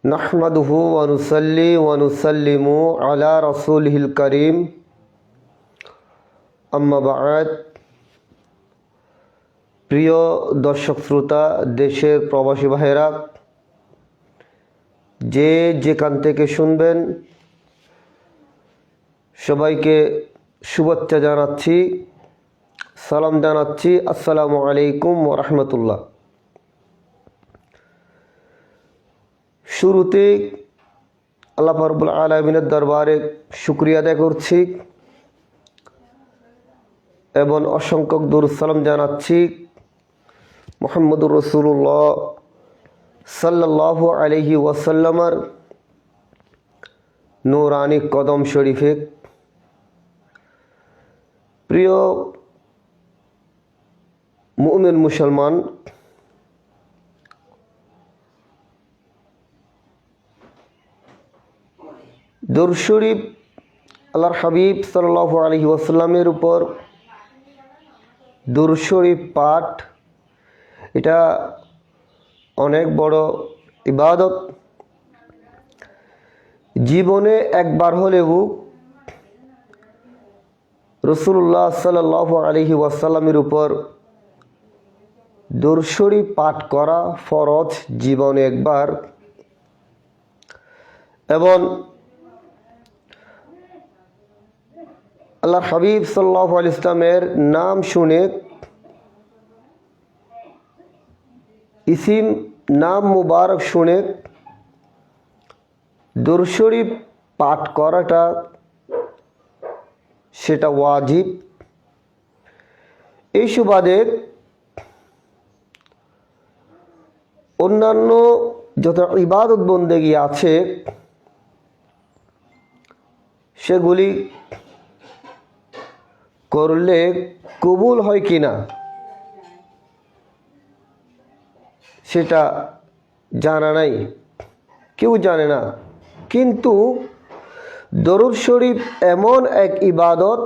নাহমাদুহু ওয়া নুসাল্লি ওয়া নুসাল্লিমু আলা রাসূলিহিল কারীম আম্মা বা'দ। প্রিয় দর্শক শ্রোতা, দেশের প্রবাসী ভাইয়েরা, যে যেখান থেকে শুনবেন সবাইকে শুভেচ্ছা জানাচ্ছি, সালাম জানাচ্ছি। আসসালামু আলাইকুম ওয়া রাহমাতুল্লাহ। শুরুতে আল্লাহ রাব্বুল আলামিনের দরবারে শুকরিয়া আদায় করছি এবং অসংখ্য দরুদ সালাম জানাচ্ছি মুহাম্মদুর রাসূলুল্লাহ সাল্লাল্লাহু আলাইহি ওয়াসাল্লামের নূরানি কদম শরীফে। প্রিয় মুমিন মুসলমান, দরুদ শরীফ আল্লাহর হাবিব সাল্লাল্লাহু আলাইহি ওয়াসাল্লামের উপর দরুদ শরীফ পাঠ, এটা অনেক বড় ইবাদত। জীবনে একবার হলেও রাসূলুল্লাহ সাল্লাল্লাহু আলাইহি ওয়াসাল্লামের উপর দরুদ শরীফ পাঠ করা ফরজ, জীবনে একবার। এবং আল্লাহর হাবিব সাল্লাল্লাহু আলাইহি ওয়াসাল্লামের নাম শুনে, ইসিম নাম মুবারক শুনে দরুদ শরীফ পাঠ করাটা সেটা ওয়াজিব। এই সুবাদে অন্যান্য যত ইবাদত বন্দেগী আছে সেগুলি করলে কবুল হয় কিনা সেটা জানা নাই, কেউ জানে না। কিন্তু দরুদ শরীফ এমন এক ইবাদত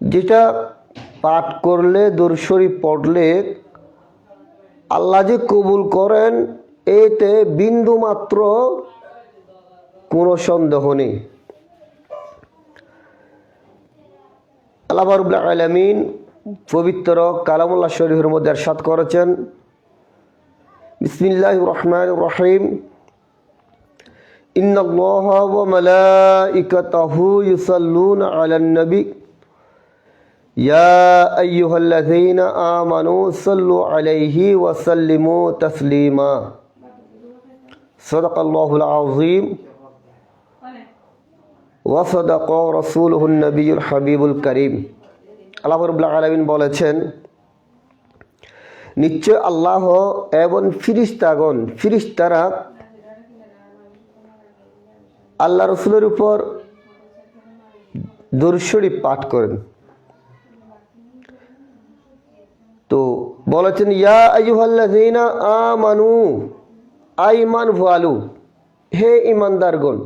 যেটা পাঠ করলে, দরুদ শরীফ পড়লে আল্লাহ যে কবুল করেন এতে বিন্দু মাত্র কোনো সন্দেহ নেই। আল্লাহ রাব্বুল আলামিন পবিত্র কালামুল্লাহ শরীফের মধ্যে ইরশাদ করেছেন, বিসমিল্লাহির রহমানির রহিম, ইন্নাল্লাহা ওয়া মালাইকাতাহু ইউসাল্লুনা আলান নবী ইয়া আইয়ুহাল্লাযীনা আমানু সাল্লু আলাইহি ওয়া সাল্লিমু তাসলিমা। সাদাকাল্লাহুল আযীম ওয়া সাদাকা রাসূলুহুন নবিয়্যুল হাবিবুল কারীম। আল্লাহ রাব্বুল আলামিন বলেছেন, নিশ্চয় আল্লাহ এবং ফিরিস্তারা আল্লাহ রসুলের উপর দরুদ শরীফ পাঠ করেন। তো বলেছেন, ইয়া আইয়ুহাল্লাযীনা আমানু, আইমান ভালু, হে ইমানদারগণ,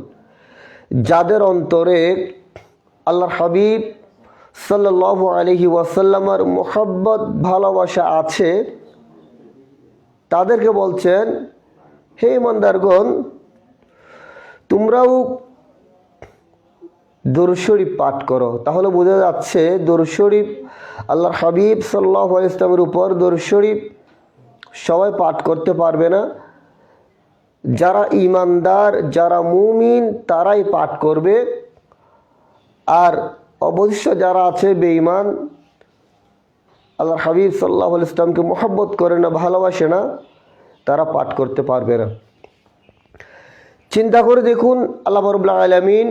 যাদের অন্তরে আল্লাহর হাবিব সাল্লাল্লাহু আলাইহি ওয়াসাল্লামের মুহাব্বত ভালোবাসা আছে, তাদেরকে বলছেন, হে ইমানদারগণ, তোমরাও দরুদ শরীফ পাঠ করো। তাহলে বোঝা যাচ্ছে দরুদ শরীফ, আল্লাহর হাবিব সাল্লাল্লাহু আলাইহি ওয়াসাল্লামের উপর দরুদ শরীফ সবাই পাঠ করতে পারবে না। যারা ইমানদার, যারা মুমিন, তারাই পাঠ করবে। আর অবশ্য যারা আছে বেঈমান, আল্লাহর হাবিব সাল্লাল্লাহু আলাইহি ওয়াসাল্লামকে মুহাব্বত করে না, ভালোবাসে না, তারা পাঠ করতে পারবে না। চিন্তা করে দেখুন, আল্লাহ রাব্বুল আলামিন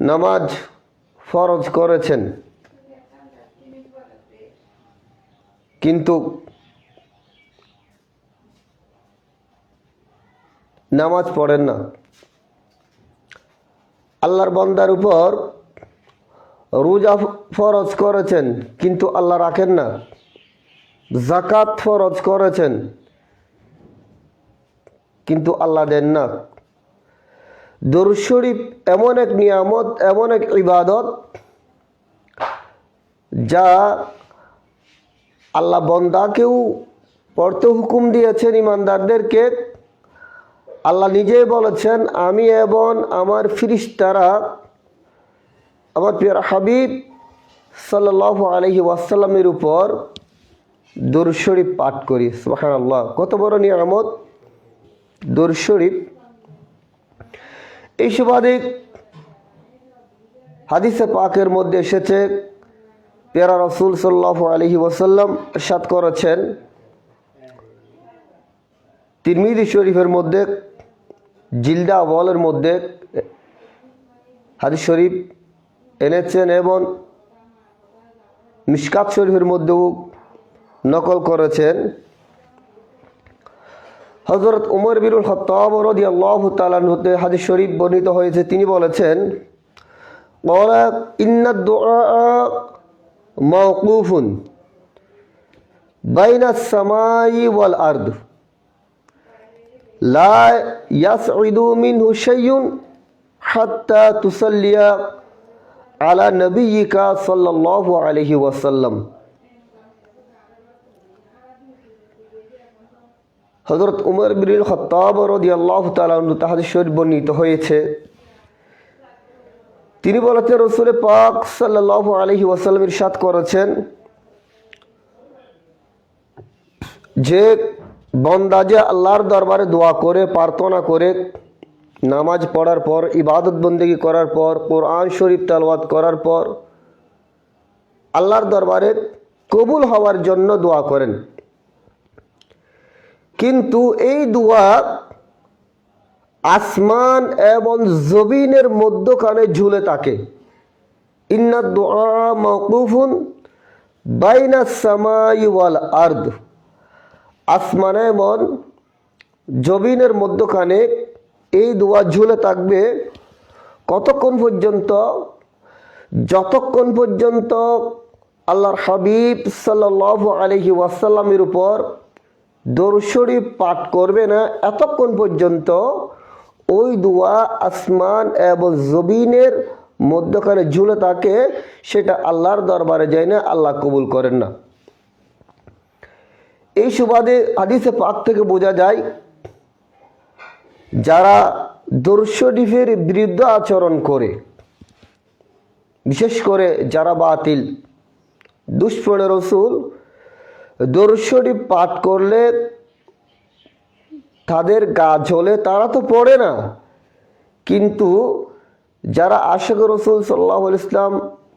নামাজ ফরজ করেছেন, কিন্তু নামাজ পড়েন না। আল্লাহর বান্দার উপর রোজা ফরজ করেছেন, কিন্তু আল্লাহ রাখেন না। যাকাত ফরজ করেছেন, কিন্তু আল্লাহ দেন না। দরুদ শরীফ এমন এক নিয়ামত, এমন এক ইবাদত যা আল্লাহ বান্দাকেও পড়তে হুকুম দিয়েছেন ইমানদারদেরকে। আল্লাহ নিজেই বলেছেন, আমি এবং আমার ফিরিস্তারা আমার প্রিয় হাবিব সাল্লাল্লাহু আলাইহি ওয়াসাল্লামের উপর দরুদ শরীফ পাঠ করি। সুবহানাল্লাহ, কত বড় নিয়ামত দরুদ শরীফ। এই সুবাদে হাদিসে পাকের মধ্যে এসেছে, প্যারা রাসূল সাল্লাল্লাহু আলাইহি ওয়াসাল্লাম ইরশাদ করেছেন, তিরমিজি শরীফের মধ্যে জিলদা আওয়ালের মধ্যে হাদিস শরীফ এনেছেন এবং মিশকাত শরীফের মধ্যেও নকল করেছেন। হযরত উমর বিন খাত্তাব রাদিয়াল্লাহু তাআলা হতে হাদিস শরীফ বর্ণিত হয়েছে, তিনি বলেছেন, ক্বালা ইন্না দুআ মাওকুফুন বাইনাস সামাই ওয়াল আরদ লা ইয়াসউদু মিনহু শাইউন হাত্তা তুসাল্লিয়া আলা নবিয়িকা সাল্লাল্লাহু আলাইহি ওয়াসাল্লাম। হযরত উমর বিন খাত্তাব রাদিয়াল্লাহু তাআলা হাদিস শরীফ বর্ণিত হয়েছে, তিনি বলেছেন, রাসূল পাক সাল্লাল্লাহু আলাইহি ওয়াসাল্লাম ইরশাদ করেছেন যে বান্দা যে আল্লাহর দরবারে দোয়া করে, প্রার্থনা করে, নামাজ পড়ার পর, ইবাদত বন্দেগী করার পর, কোরআন শরীফ তেলাওয়াত করার পর আল্লাহর দরবারে কবুল হওয়ার জন্য দোয়া করেন, কিন্তু এই দোয়া আসমান এবং জমিনের মধ্যখানে ঝুলে থাকে। ইন্না দুআ মাওকুফুন বাইনাস সামাই ওয়াল আরদ, আসমান এবং জমিনের মধ্যখানে এই দোয়া ঝুলে থাকবে কতক্ষণ পর্যন্ত? যতক্ষণ পর্যন্ত আল্লাহর হাবিব সাল্লাল্লাহু আলাইহি ওয়াসাল্লামের উপর দরুদ শরীফ পাঠ করবে না, এতক্ষণ পর্যন্ত ওই দোয়া আসমান এবং জমিনের মধ্যখানে ঝুলে থাকে, সেটা আল্লাহর দরবারে যায় না, আল্লাহ কবুল করেন না। এই সুবাদে হাদিসে পাক থেকে বোঝা যায়, যারা দরুদ শরীফের বিরুদ্ধে আচরণ করে, বিশেষ করে যারা বাতিল দুশমনে রাসূল, দরুদ শরীফ পাঠ করলে তাদের গা জ্বলে, তারা তো পড়ে না, কিন্তু যারা আশিক রাসূল সাল্লাল্লাহু আলাইহি ওয়াসাল্লাম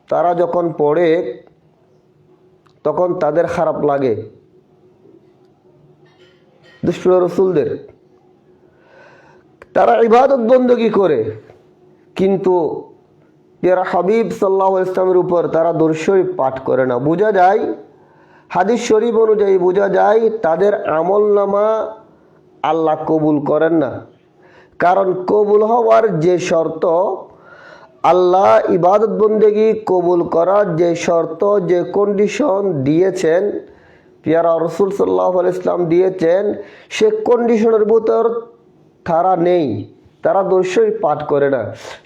তারা যখন পড়ে তখন তাদের খারাপ লাগে। দুশমনে রাসূলদের তারা ইবাদত বন্দেগী করে, কিন্তু প্যারা হাবিব সাল্লাল্লাহু আলাইহি ওয়াসাল্লামের উপর তারা দরুদ শরীফ পাঠ করে না। বোঝা যায়, হাদিস শরীফ অনুযায়ী বোঝা যায় তাদের আমলনামা আল্লাহ কবুল করেন না। কারণ কবুল হওয়ার যে শর্ত, আল্লাহ ইবাদত বন্দেগী কবুল করার যে শর্ত, যে কন্ডিশন দিয়েছেন, প্যারা রাসূল সাল্লাল্লাহু আলাইহি ওয়াসাল্লাম দিয়েছেন, সে কন্ডিশনের ভিতর তারা নেই, তারা দরুদ শরীফ পাঠ করে না।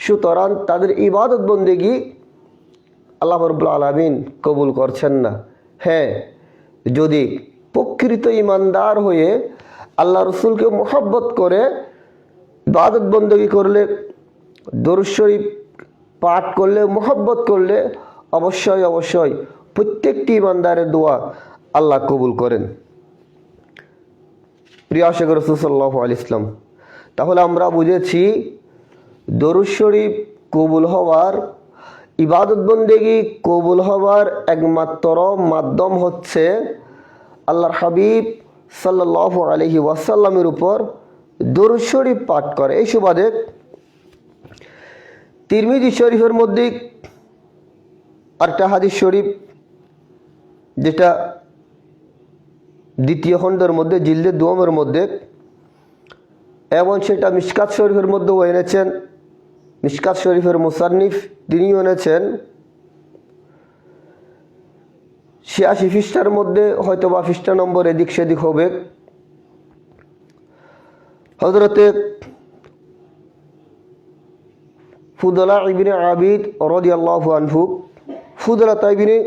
সুতরাং তাদের ইবাদত বন্দেগী আল্লাহ রাব্বুল আলামিন কবুল করছেন না। হ্যাঁ, যদি প্রকৃত ইমানদার হয়ে আল্লাহ রসুলকে মহব্বত করে ইবাদত বন্দেগী করলে, দরুদ শরীফ পাঠ করলে, মহব্বত করলে অবশ্যই অবশ্যই প্রত্যেকটি ইমানদারের দোয়া আল্লাহ কবুল করেন। প্রিয় আশিক রাসূল সাল্লাল্লাহু আলাইহি ওয়াসাল্লাম, তাহলে আমরা বুঝেছি দরুদ শরীফ কবুল হওয়ার, ইবাদত বন্দেগী কবুল হওয়ার একমাত্র মাধ্যম হচ্ছে আল্লাহর হাবিব সাল্লাল্লাহু আলাইহি ওয়াসাল্লামের উপর দরুদ শরীফ পাঠ করে। এই সুবাদে তিরমিজি শরীফের মধ্যে আরেকটা হাদিস শরীফ, যেটা দ্বিতীয় খণ্ডের মধ্যে জিলদে দুমের মধ্যে, এবং সেটা মিশকাত শরীফের মধ্যেও এনেছেন। মিশকাত শরীফের মুসান্নিফ তিনিও এনেছেন। ৮৬ পৃষ্ঠার মধ্যে, হয়তো বা পৃষ্ঠা নম্বর এদিক সেদিক হবে। হযরতে ফুদলা ইবনে আবিদ রাদিয়াল্লাহু আনহু, ফুদলা ইবনে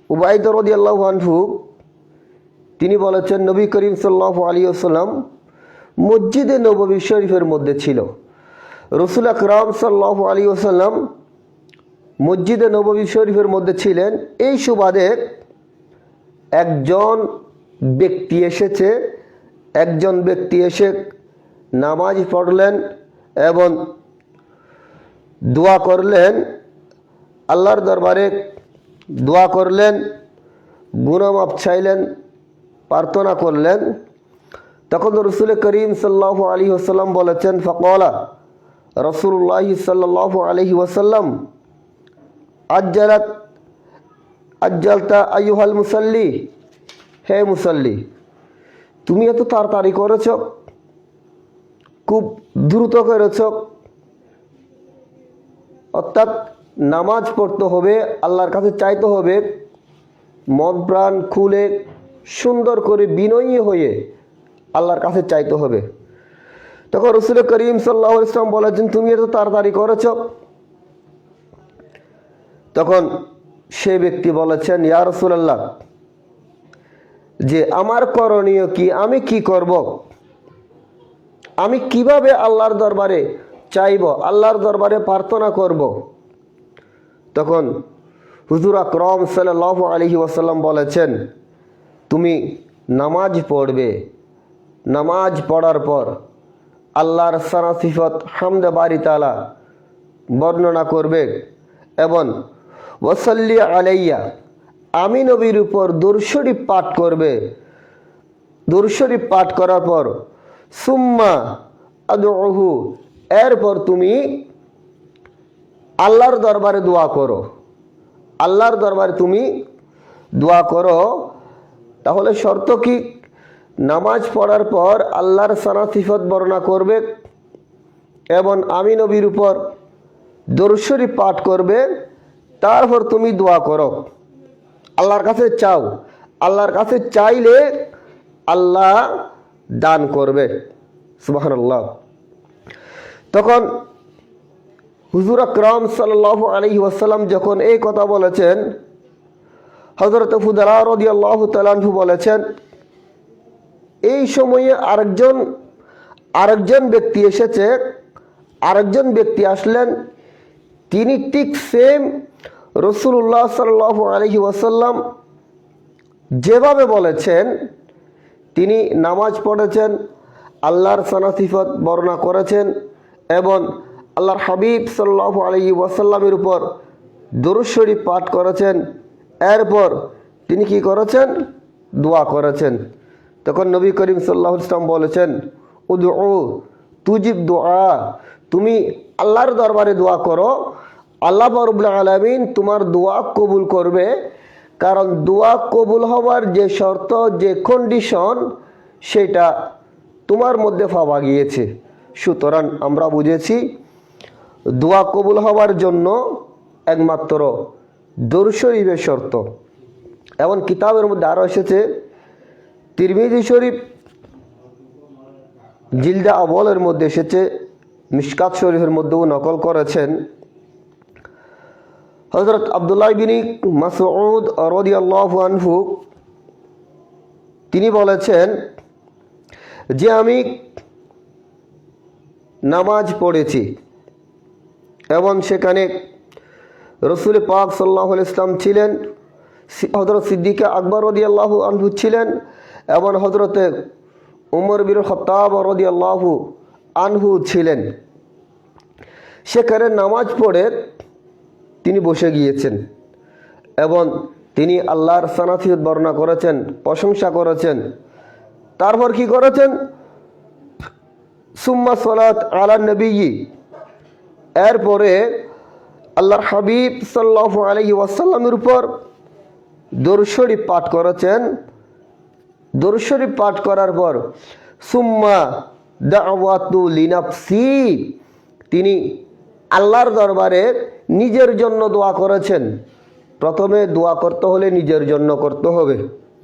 উবাইদা রাদিয়াল্লাহু আনহু তিনি বলেছেন, নবী করিম সাল্লাল্লাহু আলাইহি ওয়াসাল্লাম মসজিদে নববী শরীফের মধ্যে ছিল। রাসূল আকরাম সাল্লাল্লাহু আলাইহি ওয়াসাল্লাম মসজিদে নববী শরীফের মধ্যে ছিলেন। এই সুবাদে একজন ব্যক্তি এসে নামাজ পড়লেন এবং দোয়া করলেন, আল্লাহর দরবারে দোয়া করলেন, গুনাহ মাফ চাইলেন, প্রার্থনা করলেন। তখন রাসূল করিম সাল্লাল্লাহু আলাইহি ওয়াসাল্লাম বলেছেন, ফাকালা রাসূলুল্লাহ সাল্লাল্লাহু আলাইহি ওয়াসাল্লাম আজ্জালতা আইয়ুহাল মুসাল্লি, হে মুসাল্লি, তুমি এত তাড়াতাড়ি করেছ, খুব দ্রুত করেছ। অর্থাৎ নামাজ পড়তে হবে, আল্লাহর কাছে চাইতে হবে, মন প্রাণ খুলে সুন্দর করে বিনয়ী হয়ে আল্লাহর কাছে চাইতে হবে। তখন রাসূল করিম সাল্লাল্লাহু আলাইহি ওয়াসাল্লাম বলেছেন, তুমি এত তাড়াতাড়ি করেছ। তখন সে ব্যক্তি বলেছেন, ইয়া রাসূলুল্লাহ, যে আমার করণীয় কি, আমি কি করব, আমি কিভাবে আল্লাহর দরবারে চাইব, আল্লাহর দরবারে প্রার্থনা করব। তখন হুজুর আকরাম সাল্লাল্লাহু আলাইহি ওয়াসাল্লাম বলেছেন, তুমি নামাজ পড়বে, নামাজ পড়ার পর আল্লাহর সানা সিফত হামদে বারি তাআলা বর্ণনা করবে এবং ওয়াসাল্লি আলাইয়া, আমি নবীর উপর দুরূদ শরীফ পাঠ করবে। দুরূদ শরীফ পাঠ করার পর সুম্মা আদউহু, এরপর তুমি আল্লাহর দরবারে দোয়া করো, আল্লাহর দরবারে তুমি দোয়া করো। তাহলে শর্ত কি? নামাজ পড়ার পর আল্লাহর সানা সিফত বর্ণনা করবে এবং আমি নবীর উপর দুরূদ শরীফ পাঠ করবে, তারপর তুমি দোয়া করো, আল্লাহর কাছে চাও। আল্লাহর কাছে চাইলে আল্লাহ দান করবে। সুবহানাল্লাহ। তখন হুজুর আকরাম সাল্লাল্লাহু আলাইহি ওয়াসাল্লাম যখন এই কথা বলেছেন, হযরত ফুদালা রাদিয়াল্লাহু তাআলা আনহু বলেছেন, এই সময়ে আরেকজন ব্যক্তি এসেছে, আরেকজন ব্যক্তি আসলেন, তিনি ঠিক সেম রাসূলুল্লাহ সাল্লাল্লাহু আলাইহি ওয়াসাল্লাম যেভাবে বলেছেন, তিনি নামাজ পড়েছেন, আল্লাহর সানা সিফত বর্ণনা করেছেন এবং আল্লাহর হাবিব সাল্লাল্লাহু আলাইহি ওয়াসাল্লামের উপর দুরূদ শরীফ পাঠ করেছেন। এরপর তিনি কি করেছেন? দোয়া করেছেন। তখন নবী করিম সাল্লাল্লাহু আলাইহি ওয়াসাল্লাম বলেছেন, উদউ তুজিব দুআ, তুমি আল্লাহর দরবারে দোয়া করো, আল্লাহ রাব্বুল আলামিন তোমার দোয়া কবুল করবে। কারণ দোয়া কবুল হওয়ার যে শর্ত, যে কন্ডিশন, সেটা তোমার মধ্যে পাওয়া গিয়েছে। সুতরাং আমরা বুঝেছি দোয়া কবুল হওয়ার জন্য একমাত্র দুরূদ শরীফের শর্ত। এবং কিতাবের মধ্যে আরও এসেছে, তিরমিজি শরীফ জিলদা আওয়ালের মধ্যে এসেছে, মিশকাত শরীফের মধ্যেও নকল করেছেন, হযরত আব্দুল্লাহ বিন মাসউদ রাদিয়াল্লাহু আনহু তিনি বলেছেন যে আমি নামাজ পড়েছি এবং সেখানে রাসূল পাক সাল্লাল্লাহু আলাইহি ওয়াসাল্লাম ছিলেন, হযরত সিদ্দিক আকবর রাদিয়াল্লাহু আনহু ছিলেন এবং হযরত উমর বিন খাত্তাব রাদিয়াল্লাহু আনহু ছিলেন। সেখানে নামাজ পড়ে তিনি বসে গিয়েছেন এবং তিনি আল্লাহর সানা সিফত বর্ণনা করেছেন, প্রশংসা করেছেন। তারপর কি করেছেন? সুম্মা সালাত আলা নবী, এরপরে আল্লাহর হাবিব সাল্লাল্লাহু আলাইহি ওয়াসাল্লামের উপর দুরূদ শরীফ পাঠ করেছেন। দুরূদ শরীফ পাঠ করার পর সুম্মা দাওয়াতু লিনাফসি, তিনি আল্লাহর দরবারে নিজের জন্য দোয়া করেছেন। প্রথমে দোয়া করতে হলে নিজের জন্য করতে হবে,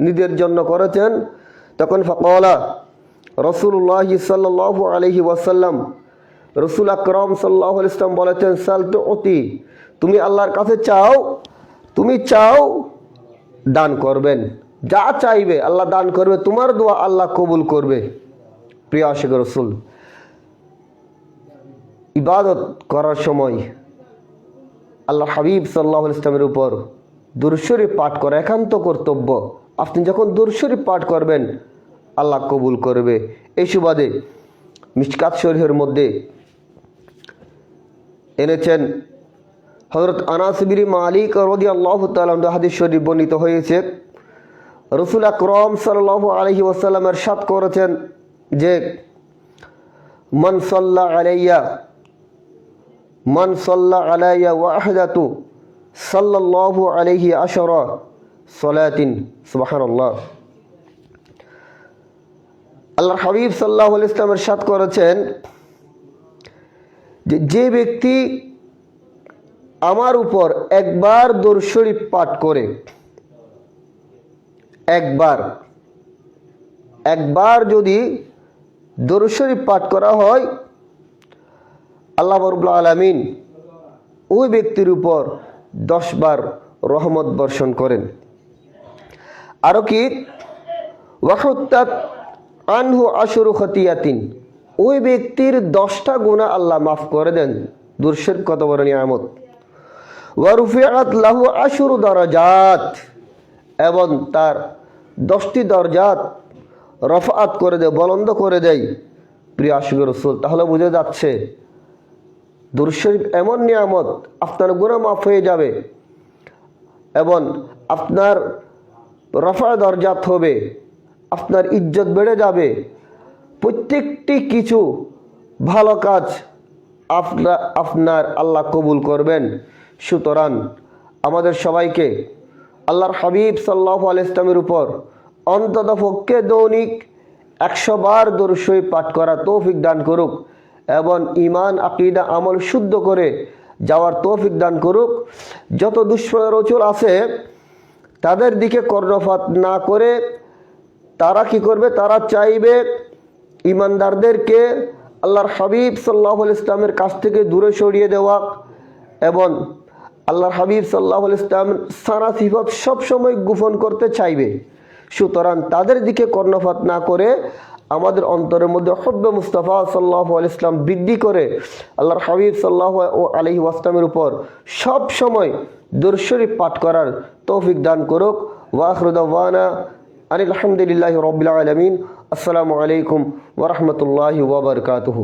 নিজের জন্য করেছেন। তখন ফাকালা রাসূলুল্লাহ সাল্লাল্লাহু আলাইহি ওয়াসাল্লাম, রাসূল আকরাম সাল্লাল্লাহু আলাইহি ওয়াসাল্লাম বলেছেন, সাল তুতি, তুমি আল্লাহর কাছে চাও, তুমি চাও দান করবেন, যা চাইবে আল্লাহ দান করবে, তোমার দোয়া আল্লাহ কবুল করবে। প্রিয় আশিক রাসূল, ইবাদত করার সময় আল্লাহ হাবিব সাল্লাল্লাহু আলাইহি ওয়াসাল্লামের উপর দুরূদ শরীফ পাঠ করা একান্ত কর্তব্য। আপনি যখন দুরূদ শরীফ পাঠ করবেন আল্লাহ কবুল করবে। এই সুবাদে মিশকাত শরীফের মধ্যে এনেছেন হযরত আনাস বিন মালিক রাদিয়াল্লাহু তাআলা আনহু হাদিস শরীফ বর্ণিত হয়েছে, রাসূল আকরাম সাল্লাল্লাহু আলাইহি ওয়াসাল্লাম ইরশাদ করেছেন যে মান সাল্লা আলাইয়া ওয়াহদাতু সাল্লাল্লাহু আলাইহি আশরা সালাতিন। সুবহানাল্লাহ। আল্লাহর হাবিব সাল্লাল্লাহু আলাইহি ওয়াসাল্লাম ইরশাদ করেছেন যে ব্যক্তি আমার উপর একবার দরুদ শরীফ পাঠ করে, একবার যদি দরুদ শরীফ পাঠ করা হয়, আল্লাহ রাব্বুল আলামিন ওই ব্যক্তির উপর 10 বার রহমত বর্ষণ করেন। আরো কি ওয়াহুত্তাত আনহু আশরু খতিয়াতিন, ওই ব্যক্তির 10টা গুনাহ আল্লাহ মাফ করে দেন। দরুদ শরীফ কত বড় নিয়ামত। ওয়া রুফিআত লাহু আশরু দারাজাত, এবং তার 10টি দরজাত রফাত করে দেয়, বুলন্দ করে দেয়। প্রিয় আশিক রাসূল, তাহলে বোঝা যাচ্ছে দরুদ শরীফ এমন নিয়ামত, আপনার গুনাহ মাফ হয়ে যাবে এবং আপনার রফা দরজাত হবে, আপনার ইজ্জত বেড়ে যাবে, প্রত্যেকটি কিছু ভালো কাজ আপনার আল্লাহ কবুল করবেন। সুতরাং আমাদের সবাইকে আল্লাহর হাবিব সাল্লাল্লাহু আলাইহি ওয়াসাল্লামের উপর অন্ততপক্ষে দৈনিক 100 বার দরুদ শরীফ পাঠ করার তৌফিক দান করুক এবং ঈমান আকীদা আমল শুদ্ধ করে যাওয়ার তৌফিক দান করুক। যত দুষ্প্রচার আছে তাদের দিকে কর্ণপাত না করে তারা কি করবে, তারা চাইবে ঈমানদারদেরকে আল্লাহর হাবিব সাল্লাল্লাহু আলাইহি ওয়াসাল্লামের কাছ থেকে দূরে সরিয়ে দেওয়া এবং আল্লাহর হাবিব সাল্লাল্লাহু আলাইহি ওয়াসাল্লাম সারা সিফাত সবসময় গোপন করতে চাইবে। সুতরাং তাদের দিকে কর্ণপাত না করে আমাদের অন্তরের মধ্যে হুব্বে মুস্তাফা সাল্লাল্লাহু আলাইহি ওয়াসাল্লাম বৃদ্ধি করে আল্লাহর হাবিব সাল্লাল্লাহু আলাইহি ওয়াসাল্লামের উপর সব সময় দরুদ শরীফ পাঠ করার তৌফিক দান করুক। ওয়া আখিরু দাওয়ানা আলহামদুলিল্লাহি রাব্বিল আলামিন। আসসালামু আলাইকুম ওয়া রাহমাতুল্লাহি ওয়া বারাকাতুহু।